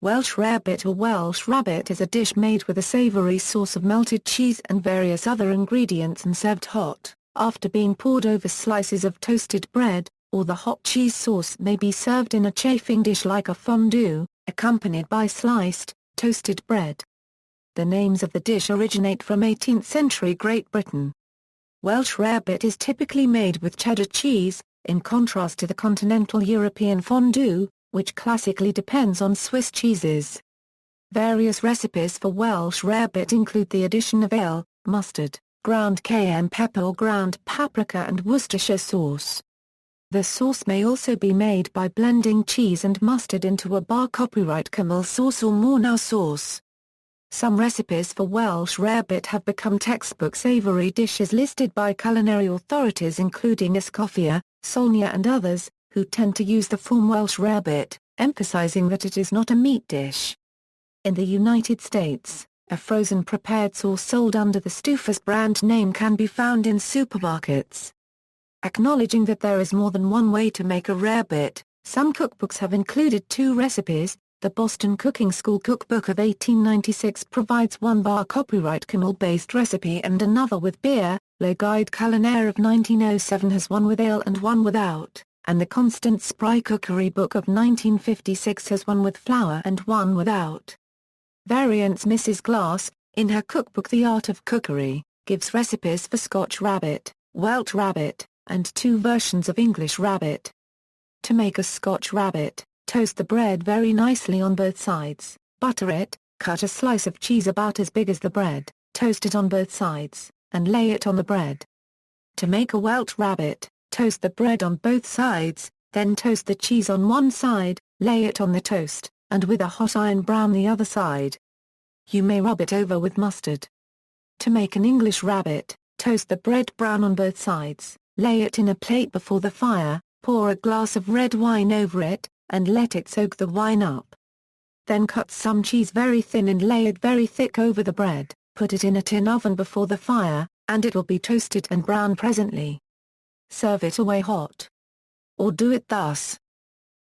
Welsh rarebit or Welsh rabbit is a dish made with a savoury sauce of melted cheese and various other ingredients and served hot, after being poured over slices of toasted bread, or the hot cheese sauce may be served in a chafing dish like a fondue, accompanied by sliced, toasted bread. The names of the dish originate from 18th century Great Britain. Welsh rarebit is typically made with cheddar cheese, in contrast to the Continental European fondue, which classically depends on Swiss cheeses. Various recipes for Welsh rarebit include the addition of ale, mustard, ground cayenne pepper or ground paprika and Worcestershire sauce. The sauce may also be made by blending cheese and mustard into a bar copyright camel sauce or Mornau sauce. Some recipes for Welsh rarebit have become textbook savoury dishes listed by culinary authorities including Escoffier, Solnia and others, who tend to use the form Welsh rarebit, emphasizing that it is not a meat dish. In the United States, a frozen prepared sauce sold under the Stouffer's brand name can be found in supermarkets. Acknowledging that there is more than one way to make a rarebit, some cookbooks have included two recipes. The Boston Cooking School Cookbook of 1896 provides one bar copyright camel-based recipe and another with beer. Le Guide Culinaire of 1907 has one with ale and one without, and the Constance Spry Cookery Book of 1956 has one with flour and one without. Variants Mrs. Glass, in her cookbook The Art of Cookery, gives recipes for Scotch rabbit, Welsh rabbit, and two versions of English rabbit. To make a Scotch rabbit, toast the bread very nicely on both sides, butter it, cut a slice of cheese about as big as the bread, toast it on both sides, and lay it on the bread. To make a Welsh rabbit, toast the bread on both sides, then toast the cheese on one side, lay it on the toast, and with a hot iron brown the other side. You may rub it over with mustard. To make an English rabbit, toast the bread brown on both sides, lay it in a plate before the fire, pour a glass of red wine over it, and let it soak the wine up. Then cut some cheese very thin and lay it very thick over the bread, put it in a tin oven before the fire, and it will be toasted and brown presently. Serve it away hot. Or do it thus.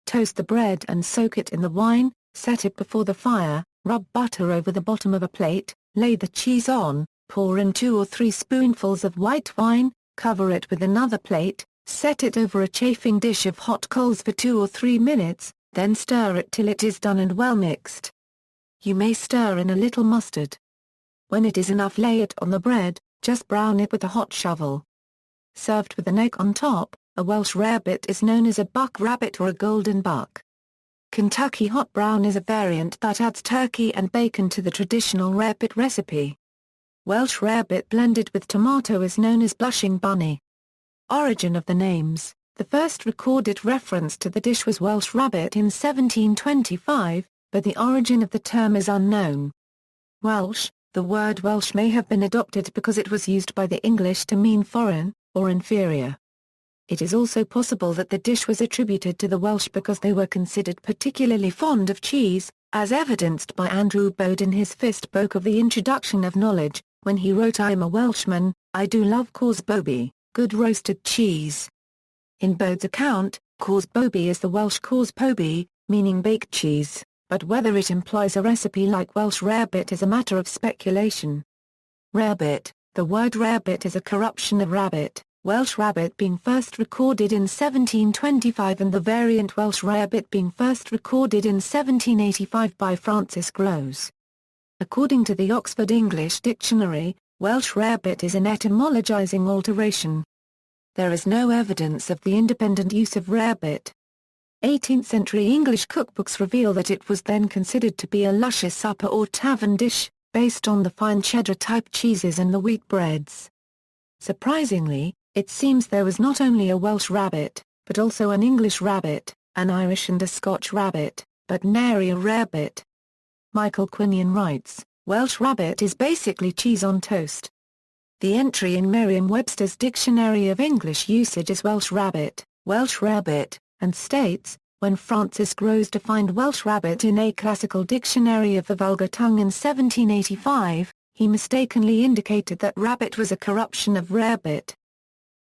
Toast the bread and soak it in the wine, set it before the fire, rub butter over the bottom of a plate, lay the cheese on, pour in 2 or 3 spoonfuls of white wine, cover it with another plate, set it over a chafing dish of hot coals for 2 or 3 minutes, then stir it till it is done and well mixed. You may stir in a little mustard. When it is enough, lay it on the bread, just brown it with a hot shovel. Served with an egg on top, a Welsh rarebit is known as a buck rabbit or a golden buck. Kentucky hot brown is a variant that adds turkey and bacon to the traditional rarebit recipe. Welsh rarebit blended with tomato is known as blushing bunny. Origin of the names: the first recorded reference to the dish was Welsh rabbit in 1725, but the origin of the term is unknown. Welsh: the word Welsh may have been adopted because it was used by the English to mean foreign, or inferior. It is also possible that the dish was attributed to the Welsh because they were considered particularly fond of cheese, as evidenced by Andrew Bode in his Fist Book of the Introduction of Knowledge, when he wrote "I am a Welshman, I do love cause boby, good roasted cheese." In Bode's account, cause boby is the Welsh cause poby, meaning baked cheese, but whether it implies a recipe like Welsh rarebit is a matter of speculation. Rarebit: the word rarebit is a corruption of rabbit, Welsh rabbit being first recorded in 1725 and the variant Welsh rarebit being first recorded in 1785 by Francis Grose. According to the Oxford English Dictionary, Welsh rarebit is an etymologizing alteration. There is no evidence of the independent use of rarebit. 18th century English cookbooks reveal that it was then considered to be a luscious supper or tavern dish, based on the fine cheddar-type cheeses and the wheat breads. Surprisingly, it seems there was not only a Welsh rabbit, but also an English rabbit, an Irish and a Scotch rabbit, but nary a rarebit. Michael Quinion writes, Welsh rabbit is basically cheese on toast. The entry in Merriam-Webster's Dictionary of English Usage is Welsh rabbit, Welsh rarebit, and states, when Francis Grose defined Welsh rabbit in a classical dictionary of the vulgar tongue in 1785, he mistakenly indicated that rabbit was a corruption of rarebit.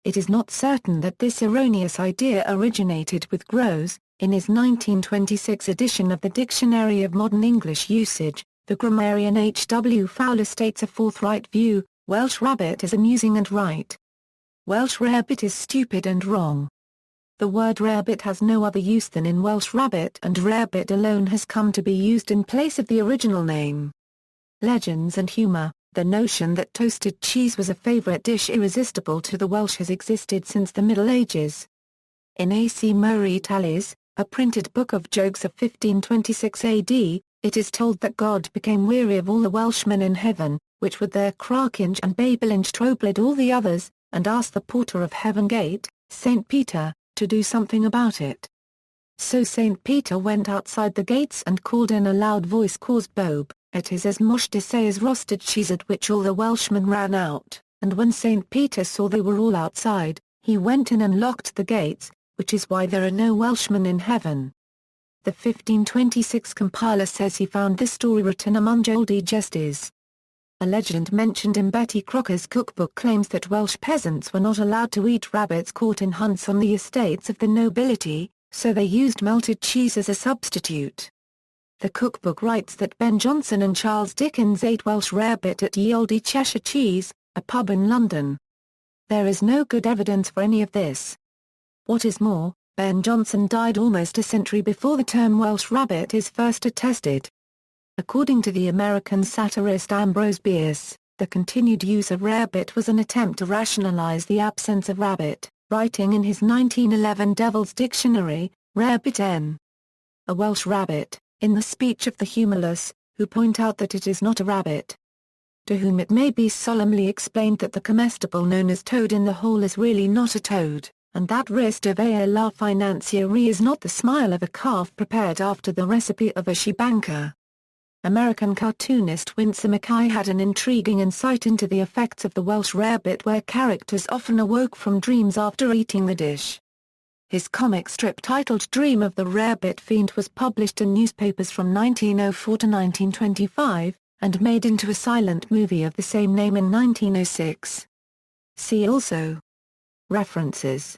It is not certain that this erroneous idea originated with Grose, In his 1926 edition of the Dictionary of Modern English Usage, the grammarian H. W. Fowler states a forthright view: Welsh rabbit is amusing and right. Welsh rarebit is stupid and wrong. The word rarebit has no other use than in Welsh rabbit, and rarebit alone has come to be used in place of the original name. Legends and humour. The notion that toasted cheese was a favourite dish irresistible to the Welsh has existed since the Middle Ages. In A. C. Murray Tallis, a printed book of jokes of 1526 AD, it is told that God became weary of all the Welshmen in heaven, which with their Crakinge and Babelinge troubled all the others, and asked the porter of Heaven Gate, St. Peter, to do something about it. So St. Peter went outside the gates and called in a loud voice, "Cause Bob, it is as much to say as roasted cheese," at which all the Welshmen ran out, and when St. Peter saw they were all outside, he went in and locked the gates, which is why there are no Welshmen in heaven. The 1526 compiler says he found this story written among oldie jestes. A legend mentioned in Betty Crocker's cookbook claims that Welsh peasants were not allowed to eat rabbits caught in hunts on the estates of the nobility, so they used melted cheese as a substitute. The cookbook writes that Ben Jonson and Charles Dickens ate Welsh rarebit at Ye Olde Cheshire Cheese, a pub in London. There is no good evidence for any of this. What is more, Ben Jonson died almost a century before the term Welsh rabbit is first attested. According to the American satirist Ambrose Bierce, the continued use of rarebit was an attempt to rationalize the absence of rabbit, writing in his 1911 Devil's Dictionary, rarebit n. a Welsh rabbit, in the speech of the humorless, who point out that it is not a rabbit. To whom it may be solemnly explained that the comestible known as toad in the hole is really not a toad, and that rest of a la financiere is not the smile of a calf prepared after the recipe of a shebanker. American cartoonist Winsor McKay had an intriguing insight into the effects of the Welsh rarebit, where characters often awoke from dreams after eating the dish. His comic strip titled Dream of the Rarebit Fiend was published in newspapers from 1904 to 1925, and made into a silent movie of the same name in 1906. See also. References